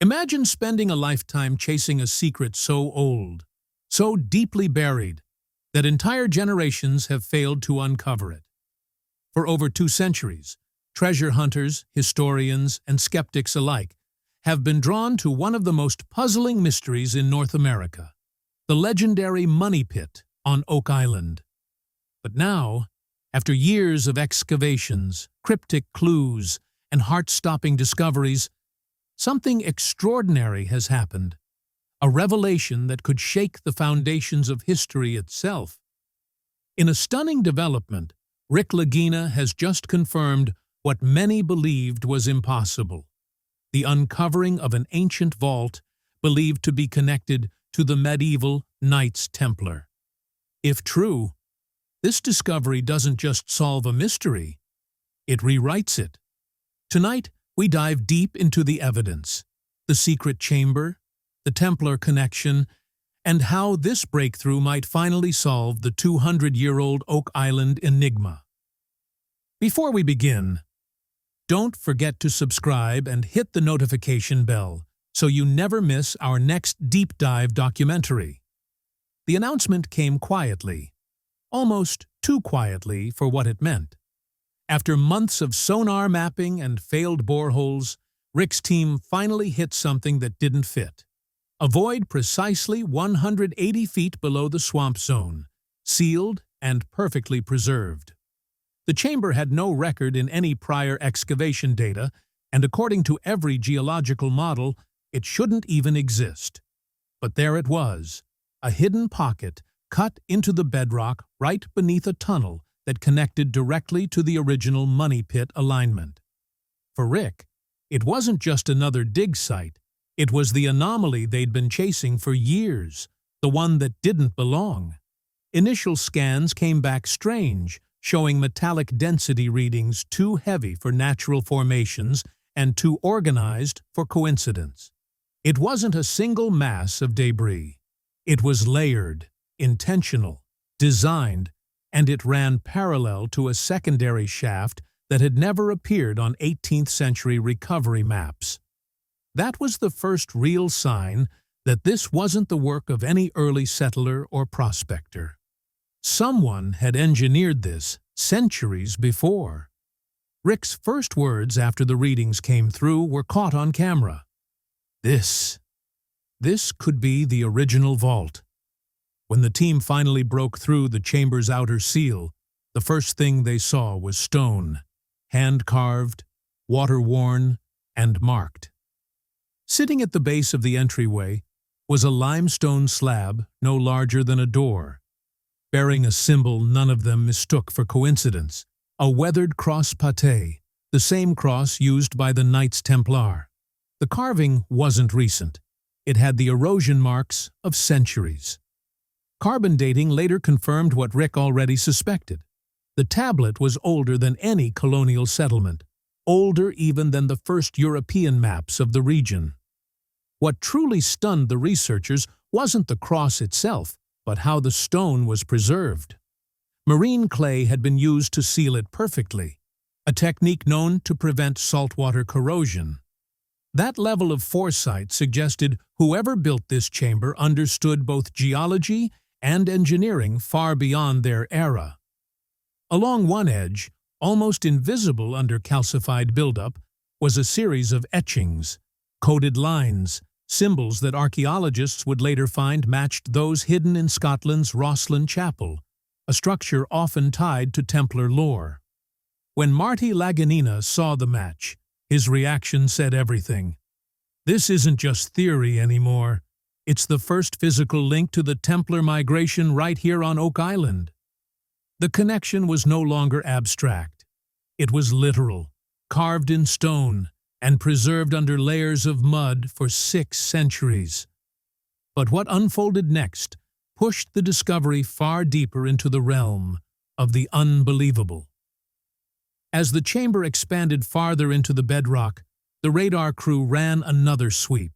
Imagine spending a lifetime chasing a secret so old, so deeply buried, that entire generations have failed to uncover it. For over 2 centuries, treasure hunters, historians, and skeptics alike have been drawn to one of the most puzzling mysteries in North America, the legendary Money Pit on Oak Island. But now, after years of excavations, cryptic clues, and heart-stopping discoveries, something extraordinary has happened, a revelation that could shake the foundations of history itself. In a stunning development, Rick Lagina has just confirmed what many believed was impossible: the uncovering of an ancient vault believed to be connected to the medieval Knights Templar. If true, this discovery doesn't just solve a mystery, it rewrites it. Tonight, we dive deep into the evidence, the secret chamber, the Templar connection, and how this breakthrough might finally solve the 200-year-old Oak Island enigma. Before we begin, don't forget to subscribe and hit the notification bell so you never miss our next deep dive documentary. The announcement came quietly, almost too quietly for what it meant. After months of sonar mapping and failed boreholes, Rick's team finally hit something that didn't fit: a void precisely 180 feet below the swamp zone, sealed and perfectly preserved. The chamber had no record in any prior excavation data, and according to every geological model, it shouldn't even exist. But there it was, a hidden pocket cut into the bedrock right beneath a tunnel that connected directly to the original Money Pit alignment. For Rick, it wasn't just another dig site, it was the anomaly they'd been chasing for years, the one that didn't belong. Initial scans came back strange, showing metallic density readings too heavy for natural formations and too organized for coincidence. It wasn't a single mass of debris. It was layered, intentional, designed, and it ran parallel to a secondary shaft that had never appeared on 18th-century recovery maps. That was the first real sign that this wasn't the work of any early settler or prospector. Someone had engineered this centuries before. Rick's first words after the readings came through were caught on camera. This could be the original vault. When the team finally broke through the chamber's outer seal, the first thing they saw was stone, hand-carved, water-worn, and marked. Sitting at the base of the entryway was a limestone slab no larger than a door, bearing a symbol none of them mistook for coincidence: a weathered cross pate, the same cross used by the Knights Templar. The carving wasn't recent. It had the erosion marks of centuries. Carbon dating later confirmed what Rick already suspected. The tablet was older than any colonial settlement, older even than the first European maps of the region. What truly stunned the researchers wasn't the cross itself, but how the stone was preserved. Marine clay had been used to seal it perfectly, a technique known to prevent saltwater corrosion. That level of foresight suggested whoever built this chamber understood both geology and engineering far beyond their era. Along one edge, almost invisible under calcified buildup, was a series of etchings, coded lines, symbols that archaeologists would later find matched those hidden in Scotland's Rosslyn Chapel, a structure often tied to Templar lore. When Rick Lagina saw the match, his reaction said everything. This isn't just theory anymore. It's the first physical link to the Templar migration right here on Oak Island. The connection was no longer abstract. It was literal, carved in stone, and preserved under layers of mud for 6 centuries. But what unfolded next pushed the discovery far deeper into the realm of the unbelievable. As the chamber expanded farther into the bedrock, the radar crew ran another sweep,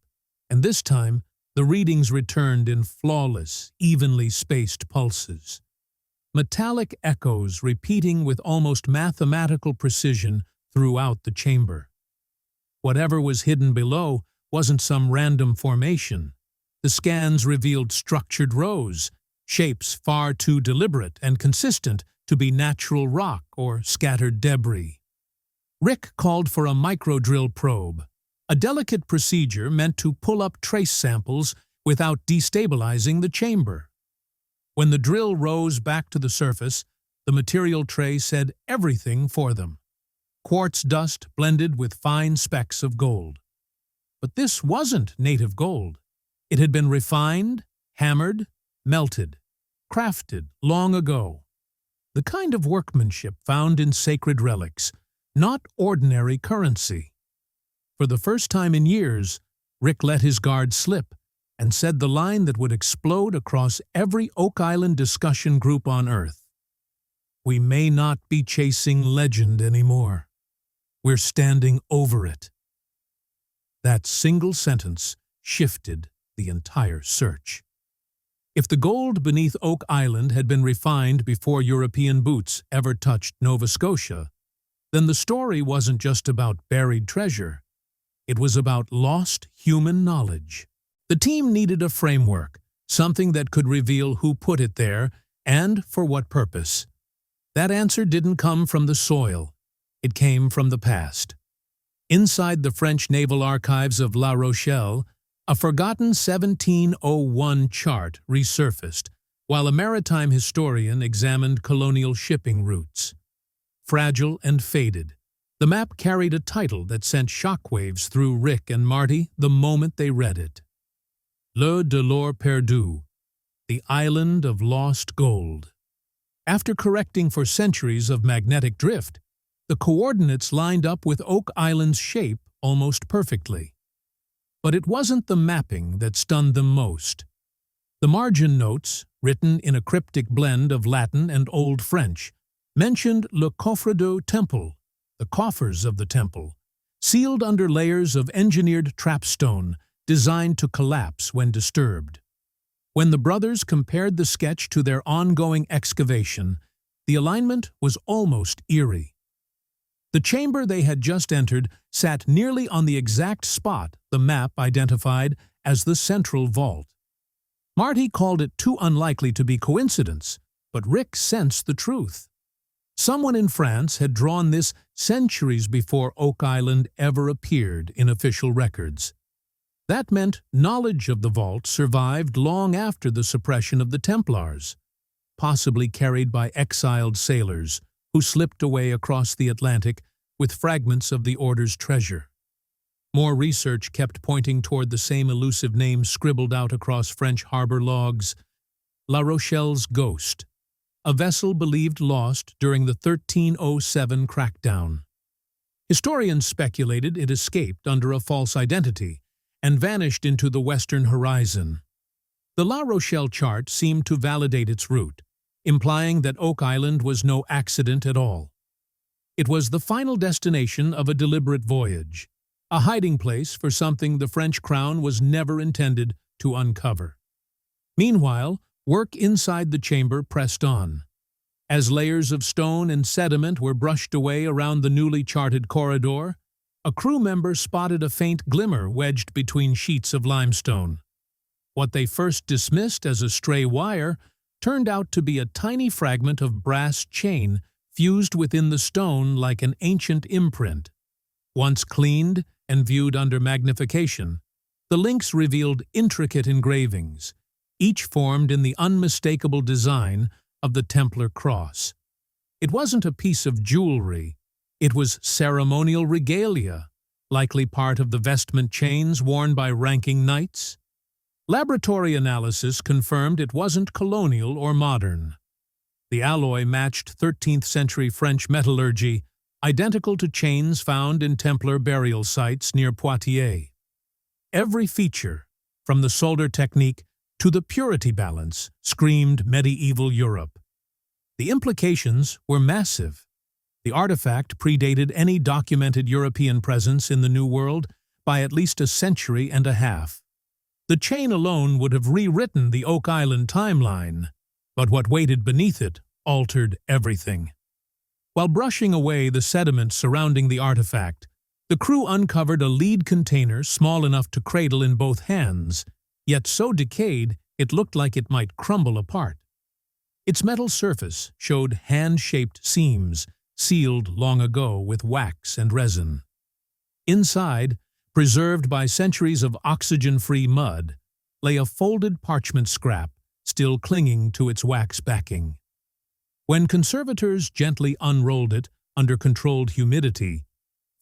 and this time the readings returned in flawless, evenly spaced pulses. Metallic echoes repeating with almost mathematical precision throughout the chamber. Whatever was hidden below wasn't some random formation. The scans revealed structured rows, shapes far too deliberate and consistent to be natural rock or scattered debris. Rick called for a microdrill probe, a delicate procedure meant to pull up trace samples without destabilizing the chamber. When the drill rose back to the surface, the material tray said everything for them. Quartz dust blended with fine specks of gold. But this wasn't native gold. It had been refined, hammered, melted, crafted long ago. The kind of workmanship found in sacred relics, not ordinary currency. For the first time in years, Rick let his guard slip and said the line that would explode across every Oak Island discussion group on Earth. We may not be chasing legend anymore. We're standing over it. That single sentence shifted the entire search. If the gold beneath Oak Island had been refined before European boots ever touched Nova Scotia, then the story wasn't just about buried treasure. It was about lost human knowledge. The team needed a framework, something that could reveal who put it there and for what purpose. That answer didn't come from the soil. It came from the past. Inside the French naval archives of La Rochelle, a forgotten 1701 chart resurfaced while a maritime historian examined colonial shipping routes. Fragile and faded, the map carried a title that sent shockwaves through Rick and Marty the moment they read it. L'Île de l'Or Perdu, the Island of Lost Gold. After correcting for centuries of magnetic drift, the coordinates lined up with Oak Island's shape almost perfectly. But it wasn't the mapping that stunned them most. The margin notes, written in a cryptic blend of Latin and Old French, mentioned le coffre du temple, the coffers of the temple, sealed under layers of engineered trapstone designed to collapse when disturbed. When the brothers compared the sketch to their ongoing excavation, the alignment was almost eerie. The chamber they had just entered sat nearly on the exact spot the map identified as the central vault. Marty called it too unlikely to be coincidence, but Rick sensed the truth. Someone in France had drawn this centuries before Oak Island ever appeared in official records. That meant knowledge of the vault survived long after the suppression of the Templars, possibly carried by exiled sailors who slipped away across the Atlantic with fragments of the Order's treasure. More research kept pointing toward the same elusive name scribbled out across French harbor logs: La Rochelle's Ghost, a vessel believed lost during the 1307 crackdown. Historians speculated it escaped under a false identity and vanished into the western horizon. The La Rochelle chart seemed to validate its route, implying that Oak Island was no accident at all. It was the final destination of a deliberate voyage, a hiding place for something the French crown was never intended to uncover. Meanwhile, work inside the chamber pressed on. As layers of stone and sediment were brushed away around the newly charted corridor, a crew member spotted a faint glimmer wedged between sheets of limestone. What they first dismissed as a stray wire turned out to be a tiny fragment of brass chain fused within the stone like an ancient imprint. Once cleaned and viewed under magnification, the links revealed intricate engravings, each formed in the unmistakable design of the Templar cross. It wasn't a piece of jewelry. It was ceremonial regalia, likely part of the vestment chains worn by ranking knights. Laboratory analysis confirmed it wasn't colonial or modern. The alloy matched 13th-century French metallurgy, identical to chains found in Templar burial sites near Poitiers. Every feature, from the solder technique to the purity balance, screamed medieval Europe. The implications were massive. The artifact predated any documented European presence in the New World by at least a century and a half. The chain alone would have rewritten the Oak Island timeline, but what waited beneath it altered everything. While brushing away the sediment surrounding the artifact, The crew uncovered a lead container small enough to cradle in both hands, yet so decayed it looked like it might crumble apart. Its metal surface showed hand-shaped seams, sealed long ago with wax and resin. Inside, preserved by centuries of oxygen-free mud, lay a folded parchment scrap, still clinging to its wax backing. When conservators gently unrolled it under controlled humidity,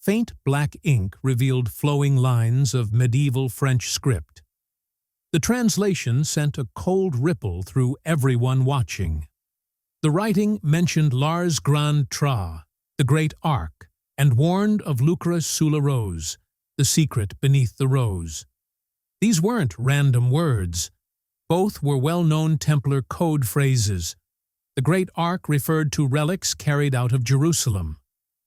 faint black ink revealed flowing lines of medieval French script. The translation sent a cold ripple through everyone watching. The writing mentioned Lars Grand Tra, the Great Ark, and warned of Lucre sous la rose, the secret beneath the rose. These weren't random words. Both were well-known Templar code phrases. The Great Ark referred to relics carried out of Jerusalem,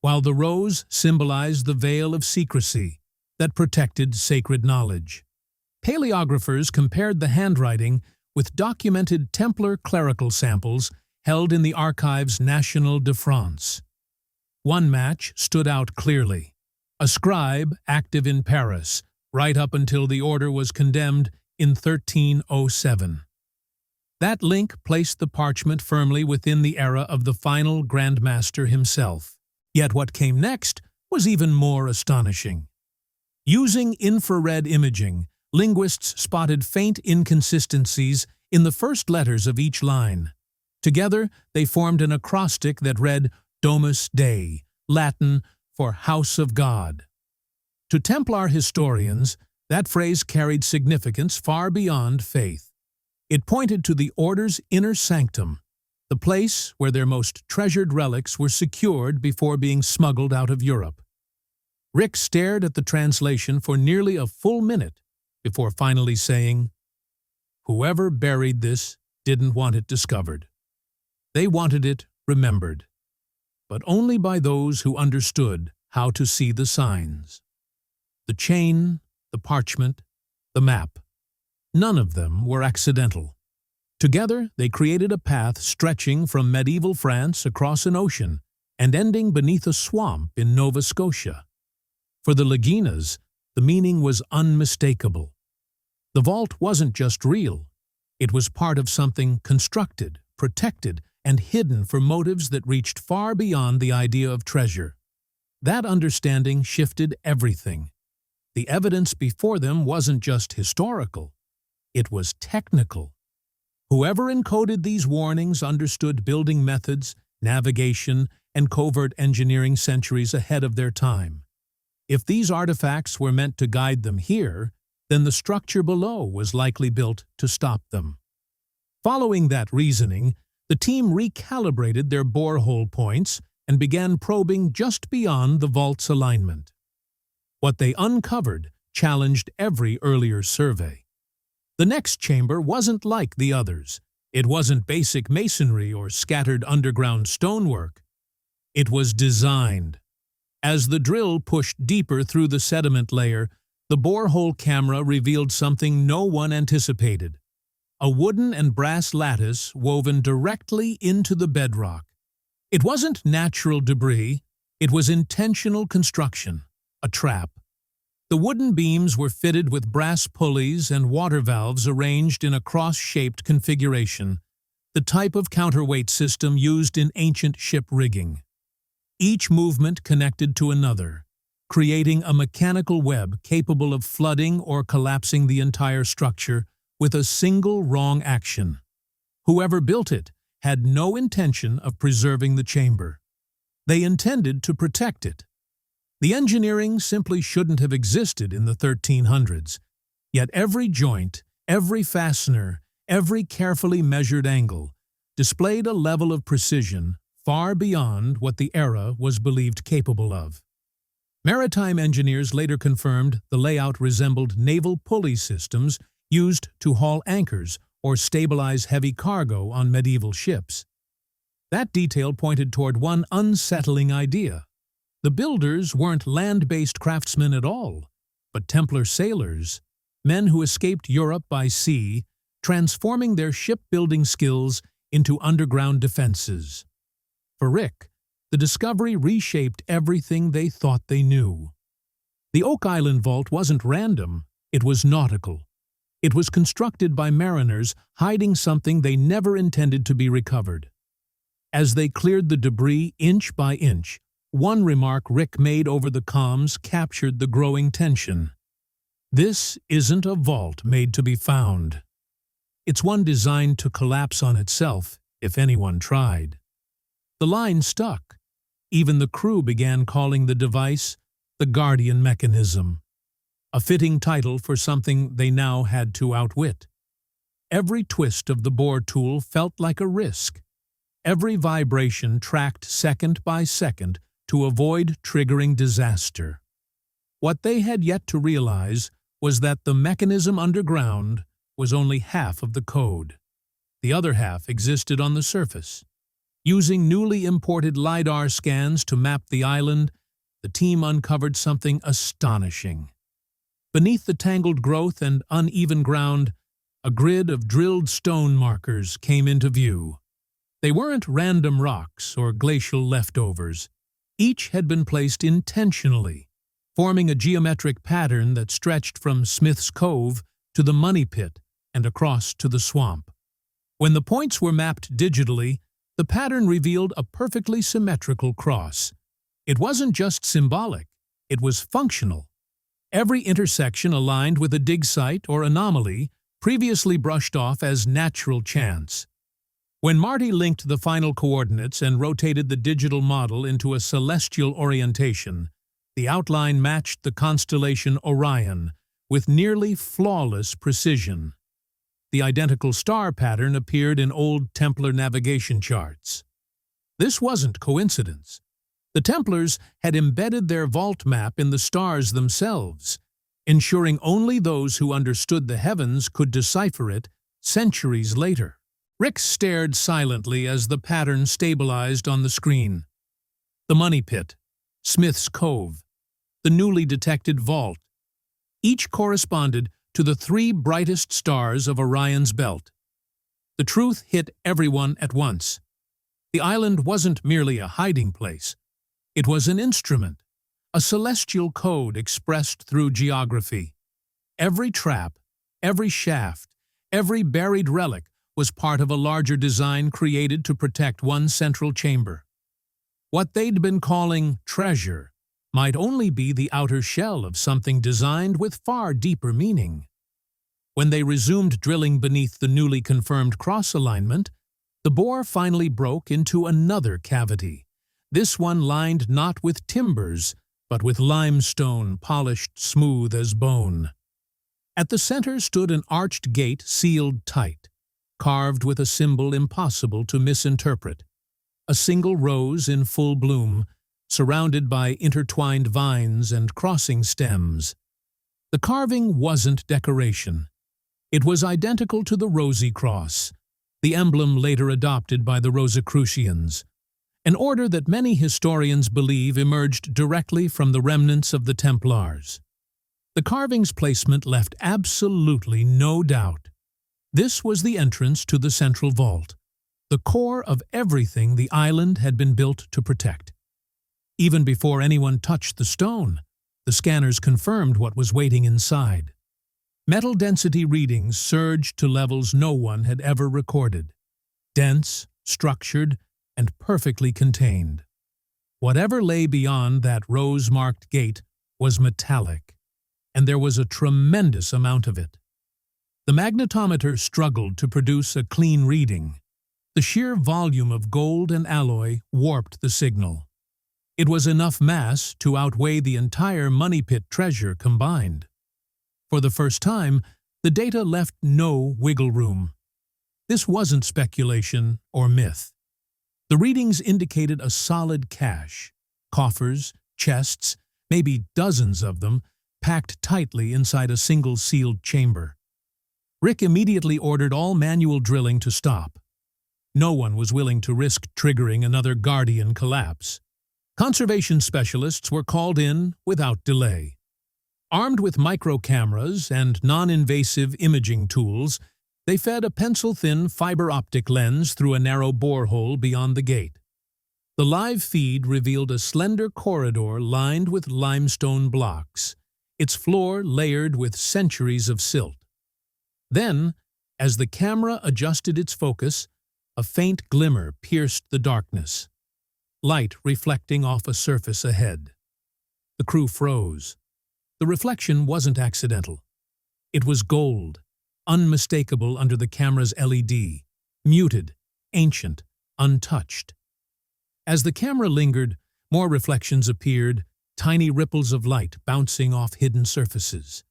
while the rose symbolized the veil of secrecy that protected sacred knowledge. Paleographers compared the handwriting with documented Templar clerical samples held in the Archives National de France. One match stood out clearly. A scribe active in Paris, right up until the order was condemned in 1307. That link placed the parchment firmly within the era of the final Grand Master himself. Yet what came next was even more astonishing. Using infrared imaging, linguists spotted faint inconsistencies in the first letters of each line. Together, they formed an acrostic that read Domus Dei, Latin for House of God. To Templar historians, that phrase carried significance far beyond faith. It pointed to the order's inner sanctum, the place where their most treasured relics were secured before being smuggled out of Europe. Rick stared at the translation for nearly a full minute before finally saying, "Whoever buried this didn't want it discovered. They wanted it remembered, but only by those who understood how to see the signs." The chain, the parchment, the map. None of them were accidental. Together, they created a path stretching from medieval France across an ocean and ending beneath a swamp in Nova Scotia. For the Laginas, the meaning was unmistakable. The vault wasn't just real. It was part of something constructed, protected, and hidden for motives that reached far beyond the idea of treasure. That understanding shifted everything. The evidence before them wasn't just historical. It was technical. Whoever encoded these warnings understood building methods, navigation, and covert engineering centuries ahead of their time. If these artifacts were meant to guide them here, then the structure below was likely built to stop them. Following that reasoning, the team recalibrated their borehole points and began probing just beyond the vault's alignment. What they uncovered challenged every earlier survey. The next chamber wasn't like the others. It wasn't basic masonry or scattered underground stonework. It was designed. As the drill pushed deeper through the sediment layer, the borehole camera revealed something no one anticipated. A wooden and brass lattice woven directly into the bedrock. It wasn't natural debris, it was intentional construction, a trap. The wooden beams were fitted with brass pulleys and water valves arranged in a cross-shaped configuration, the type of counterweight system used in ancient ship rigging. Each movement connected to another, creating a mechanical web capable of flooding or collapsing the entire structure with a single wrong action. Whoever built it had no intention of preserving the chamber. They intended to protect it. The engineering simply shouldn't have existed in the 1300s, yet every joint, every fastener, every carefully measured angle displayed a level of precision far beyond what the era was believed capable of. Maritime engineers later confirmed the layout resembled naval pulley systems used to haul anchors or stabilize heavy cargo on medieval ships. That detail pointed toward one unsettling idea. The builders weren't land-based craftsmen at all, but Templar sailors, men who escaped Europe by sea, transforming their shipbuilding skills into underground defenses. For Rick, the discovery reshaped everything they thought they knew. The Oak Island vault wasn't random, it was nautical. It was constructed by mariners hiding something they never intended to be recovered. As they cleared the debris inch by inch, one remark Rick made over the comms captured the growing tension. "This isn't a vault made to be found. It's one designed to collapse on itself if anyone tried." The line stuck. Even the crew began calling the device the Guardian Mechanism, a fitting title for something they now had to outwit. Every twist of the bore tool felt like a risk. Every vibration tracked second by second to avoid triggering disaster. What they had yet to realize was that the mechanism underground was only half of the code. The other half existed on the surface. Using newly imported LiDAR scans to map the island, the team uncovered something astonishing. Beneath the tangled growth and uneven ground, a grid of drilled stone markers came into view. They weren't random rocks or glacial leftovers. Each had been placed intentionally, forming a geometric pattern that stretched from Smith's Cove to the Money Pit and across to the swamp. When the points were mapped digitally, the pattern revealed a perfectly symmetrical cross. It wasn't just symbolic, it was functional. Every intersection aligned with a dig site or anomaly previously brushed off as natural chance. When Marty linked the final coordinates and rotated the digital model into a celestial orientation, the outline matched the constellation Orion with nearly flawless precision. The identical star pattern appeared in old Templar navigation charts. This wasn't coincidence. The Templars had embedded their vault map in the stars themselves, ensuring only those who understood the heavens could decipher it centuries later. Rick stared silently as the pattern stabilized on the screen. The Money Pit, Smith's Cove, the newly detected vault. Each corresponded to the 3 brightest stars of Orion's belt. The truth hit everyone at once. The island wasn't merely a hiding place. It was an instrument, a celestial code expressed through geography. Every trap, every shaft, every buried relic was part of a larger design created to protect one central chamber. What they'd been calling treasure might only be the outer shell of something designed with far deeper meaning. When they resumed drilling beneath the newly confirmed cross alignment, the bore finally broke into another cavity, this one lined not with timbers, but with limestone polished smooth as bone. At the center stood an arched gate sealed tight, carved with a symbol impossible to misinterpret, a single rose in full bloom, surrounded by intertwined vines and crossing stems. The carving wasn't decoration. It was identical to the Rosy Cross, the emblem later adopted by the Rosicrucians, an order that many historians believe emerged directly from the remnants of the Templars. The carving's placement left absolutely no doubt. This was the entrance to the central vault, the core of everything the island had been built to protect. Even before anyone touched the stone, the scanners confirmed what was waiting inside. Metal density readings surged to levels no one had ever recorded. Dense, structured, and perfectly contained. Whatever lay beyond that rose-marked gate was metallic, and there was a tremendous amount of it. The magnetometer struggled to produce a clean reading. The sheer volume of gold and alloy warped the signal. It was enough mass to outweigh the entire Money Pit treasure combined. For the first time, the data left no wiggle room. This wasn't speculation or myth. The readings indicated a solid cache, coffers, chests, maybe dozens of them, packed tightly inside a single sealed chamber. Rick immediately ordered all manual drilling to stop. No one was willing to risk triggering another Guardian collapse. Conservation specialists were called in without delay. Armed with micro-cameras and non-invasive imaging tools, they fed a pencil-thin fiber-optic lens through a narrow borehole beyond the gate. The live feed revealed a slender corridor lined with limestone blocks, its floor layered with centuries of silt. Then, as the camera adjusted its focus, a faint glimmer pierced the darkness, light reflecting off a surface ahead. The crew froze. The reflection wasn't accidental. It was gold, unmistakable under the camera's LED, muted, ancient, untouched. As the camera lingered, more reflections appeared, tiny ripples of light bouncing off hidden surfaces.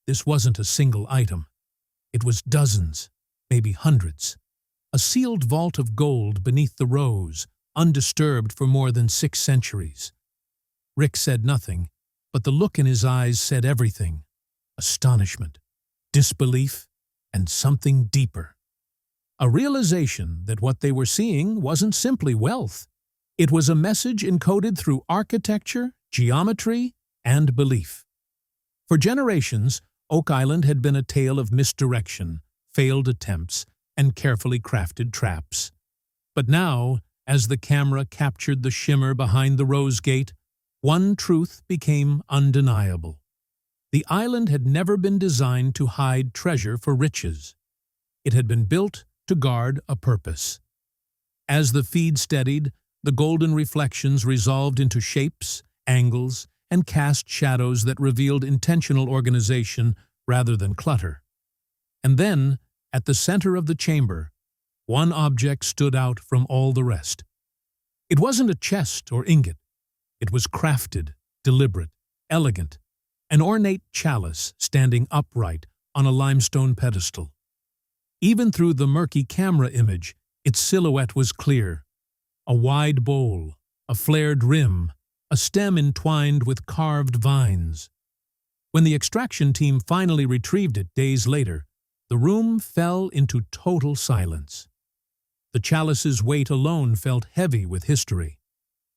This wasn't a single item. It was dozens, maybe hundreds. A sealed vault of gold beneath the rose, undisturbed for more than 6 centuries. Rick said nothing, but the look in his eyes said everything. Astonishment, disbelief, and something deeper. A realization that what they were seeing wasn't simply wealth. It was a message encoded through architecture, geometry, and belief. For generations, Oak Island had been a tale of misdirection, failed attempts, and carefully crafted traps. But now, as the camera captured the shimmer behind the Rose Gate, one truth became undeniable. The island had never been designed to hide treasure for riches. It had been built to guard a purpose. As the feed steadied, the golden reflections resolved into shapes, angles, and cast shadows that revealed intentional organization rather than clutter. And then, at the center of the chamber, one object stood out from all the rest. It wasn't a chest or ingot. It was crafted, deliberate, elegant, an ornate chalice standing upright on a limestone pedestal. Even through the murky camera image, its silhouette was clear. A wide bowl, a flared rim, a stem entwined with carved vines. When the extraction team finally retrieved it days later, the room fell into total silence. The chalice's weight alone felt heavy with history.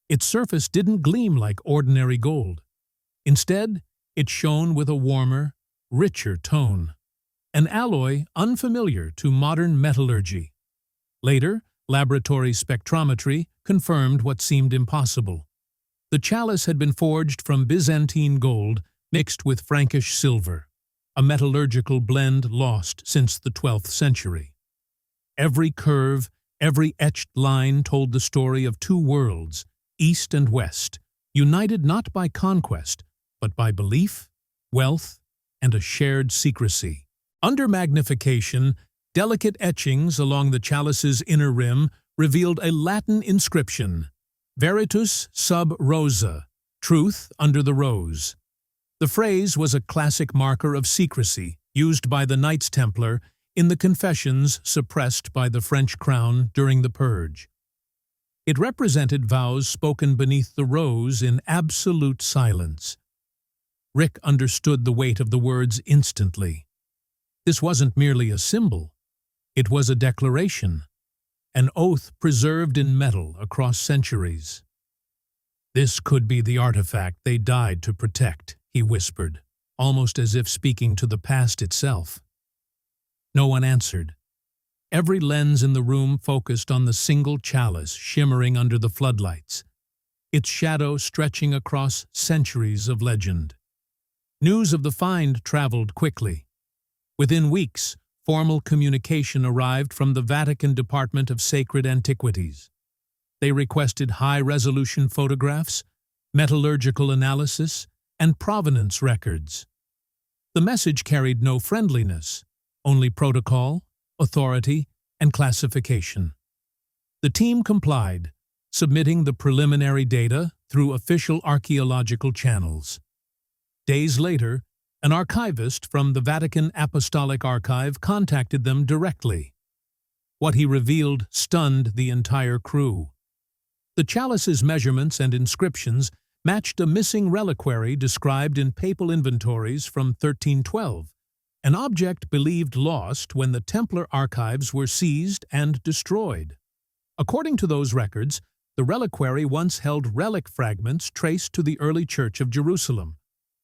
Its surface didn't gleam like ordinary gold. Instead, it shone with a warmer, richer tone, an alloy unfamiliar to modern metallurgy. Later, laboratory spectrometry confirmed what seemed impossible. The chalice had been forged from Byzantine gold mixed with Frankish silver, a metallurgical blend lost since the 12th century. Every curve, every etched line told the story of two worlds, East and West, united not by conquest, but by belief, wealth, and a shared secrecy. Under magnification, delicate etchings along the chalice's inner rim revealed a Latin inscription, Veritas sub rosa, truth under the rose. The phrase was a classic marker of secrecy used by the Knights Templar in the confessions suppressed by the French crown during the Purge. It represented vows spoken beneath the rose in absolute silence. Rick understood the weight of the words instantly. This wasn't merely a symbol. It was a declaration, an oath preserved in metal across centuries. This could be the artifact they died to protect, he whispered, almost as if speaking to the past itself. No one answered. Every lens in the room focused on the single chalice shimmering under the floodlights, its shadow stretching across centuries of legend. News of the find traveled quickly. Within weeks, formal communication arrived from the Vatican Department of Sacred Antiquities. They requested high-resolution photographs, metallurgical analysis, and provenance records. The message carried no friendliness, only protocol, authority, and classification. The team complied, submitting the preliminary data through official archaeological channels. Days later, an archivist from the Vatican Apostolic Archive contacted them directly. What he revealed stunned the entire crew. The chalice's measurements and inscriptions matched a missing reliquary described in papal inventories from 1312, an object believed lost when the Templar archives were seized and destroyed. According to those records, the reliquary once held relic fragments traced to the early Church of Jerusalem,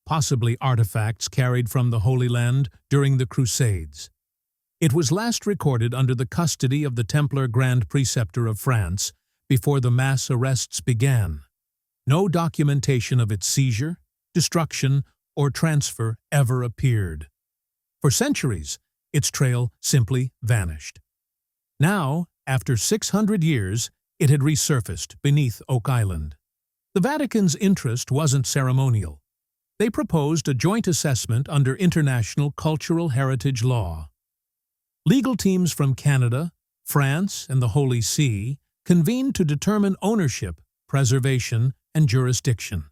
possibly artifacts carried from the Holy Land during the Crusades. It was last recorded under the custody of the Templar Grand Preceptor of France before the mass arrests began. No documentation of its seizure, destruction, or transfer ever appeared. For centuries, its trail simply vanished. Now, after 600 years, it had resurfaced beneath Oak Island. The Vatican's interest wasn't ceremonial. They proposed a joint assessment under international cultural heritage law. Legal teams from Canada, France, and the Holy See convened to determine ownership, preservation, and jurisdiction.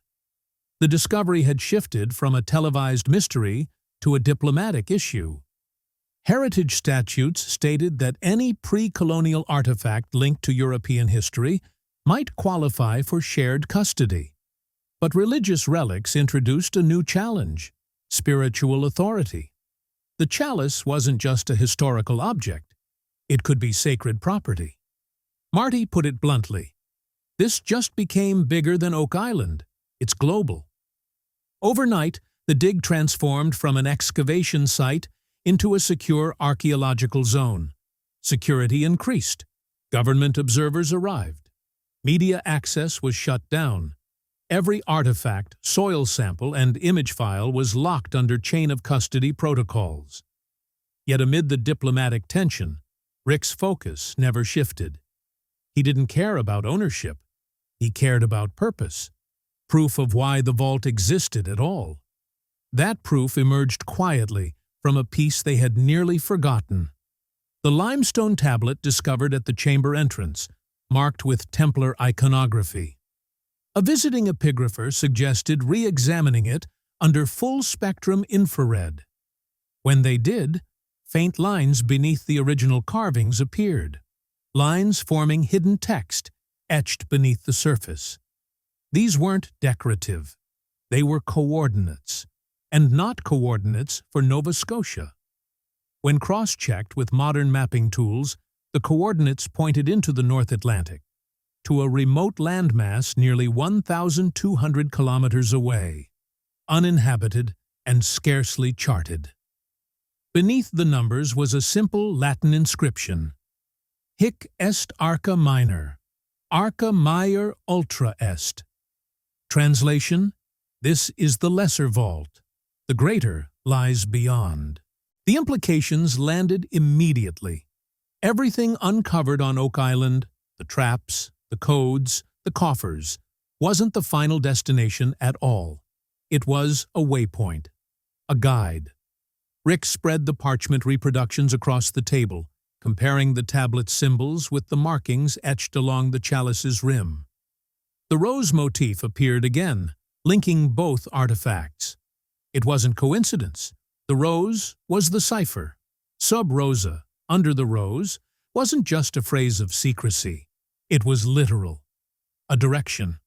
The discovery had shifted from a televised mystery to a diplomatic issue. Heritage statutes stated that any pre-colonial artifact linked to European history might qualify for shared custody. But religious relics introduced a new challenge: spiritual authority. The chalice wasn't just a historical object. It could be sacred property. Marty put it bluntly. This just became bigger than Oak Island. It's global. Overnight, the dig transformed from an excavation site into a secure archaeological zone. Security increased. Government observers arrived. Media access was shut down. Every artifact, soil sample, and image file was locked under chain of custody protocols. Yet amid the diplomatic tension, Rick's focus never shifted. He didn't care about ownership. He cared about purpose, proof of why the vault existed at all. That proof emerged quietly from a piece they had nearly forgotten. The limestone tablet discovered at the chamber entrance, marked with Templar iconography. A visiting epigrapher suggested re-examining it under full-spectrum infrared. When they did, faint lines beneath the original carvings appeared, lines forming hidden text etched beneath the surface. These weren't decorative. They were coordinates, and not coordinates for Nova Scotia. When cross-checked with modern mapping tools, the coordinates pointed into the North Atlantic, to a remote landmass nearly 1,200 kilometers away, uninhabited and scarcely charted. Beneath the numbers was a simple Latin inscription: Hic est arca minor, arca major ultra est. Translation: This is the lesser vault. The greater lies beyond. The implications landed immediately. Everything uncovered on Oak Island, the traps, the codes, the coffers, wasn't the final destination at all. It was a waypoint, a guide. Rick spread the parchment reproductions across the table, comparing the tablet's symbols with the markings etched along the chalice's rim. The rose motif appeared again, linking both artifacts. It wasn't coincidence. The rose was the cipher. Sub rosa, under the rose, wasn't just a phrase of secrecy. It was literal, a direction.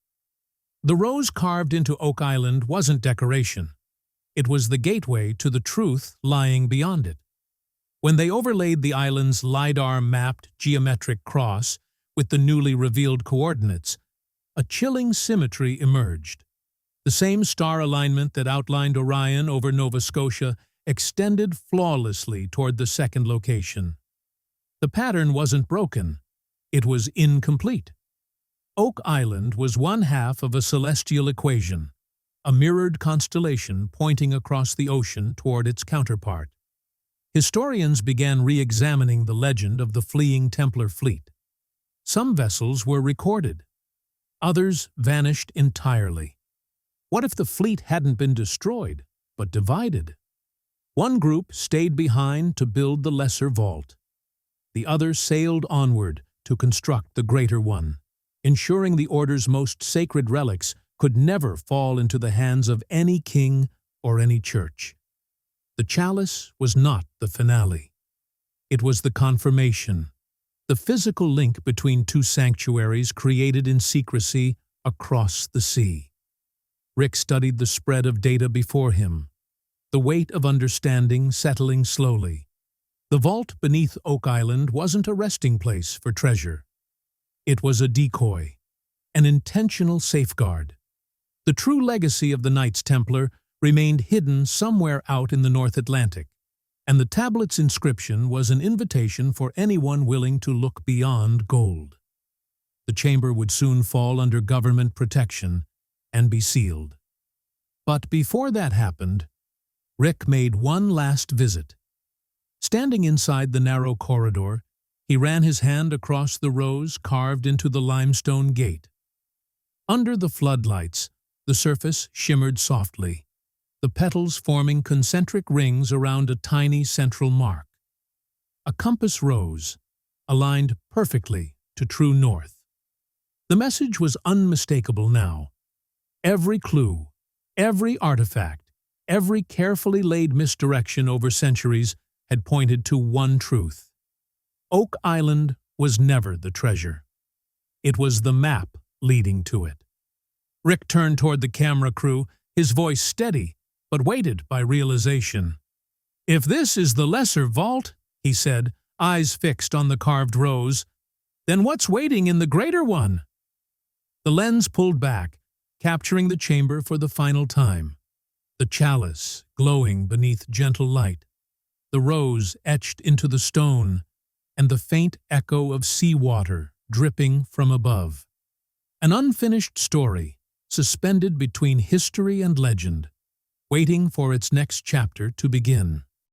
The rose carved into Oak Island wasn't decoration. It was the gateway to the truth lying beyond it. When they overlaid the island's LiDAR-mapped geometric cross with the newly revealed coordinates, a chilling symmetry emerged. The same star alignment that outlined Orion over Nova Scotia extended flawlessly toward the second location. The pattern wasn't broken. It was incomplete. Oak Island was one half of a celestial equation, a mirrored constellation pointing across the ocean toward its counterpart. Historians began re-examining the legend of the fleeing Templar fleet. Some vessels were recorded. Others vanished entirely. What if the fleet hadn't been destroyed, but divided? One group stayed behind to build the lesser vault. The other sailed onward to construct the greater one, ensuring the Order's most sacred relics could never fall into the hands of any king or any church. The chalice was not the finale. It was the confirmation, the physical link between two sanctuaries created in secrecy across the sea. Rick studied the spread of data before him, the weight of understanding settling slowly. The vault beneath Oak Island wasn't a resting place for treasure. It was a decoy, an intentional safeguard. The true legacy of the Knights Templar remained hidden somewhere out in the North Atlantic, and the tablet's inscription was an invitation for anyone willing to look beyond gold. The chamber would soon fall under government protection and be sealed. But before that happened, Rick made one last visit. Standing inside the narrow corridor, he ran his hand across the rows carved into the limestone gate. Under the floodlights, the surface shimmered softly, the petals forming concentric rings around a tiny central mark. A compass rose, aligned perfectly to true north. The message was unmistakable now. Every clue, every artifact, every carefully laid misdirection over centuries had pointed to one truth. Oak Island was never the treasure. It was the map leading to it. Rick turned toward the camera crew, his voice steady, but weighted by realization. "If this is the lesser vault," he said, eyes fixed on the carved rows, "then what's waiting in the greater one?" The lens pulled back, capturing the chamber for the final time. The chalice glowing beneath gentle light, the rose etched into the stone, and the faint echo of seawater dripping from above. An unfinished story, suspended between history and legend, waiting for its next chapter to begin.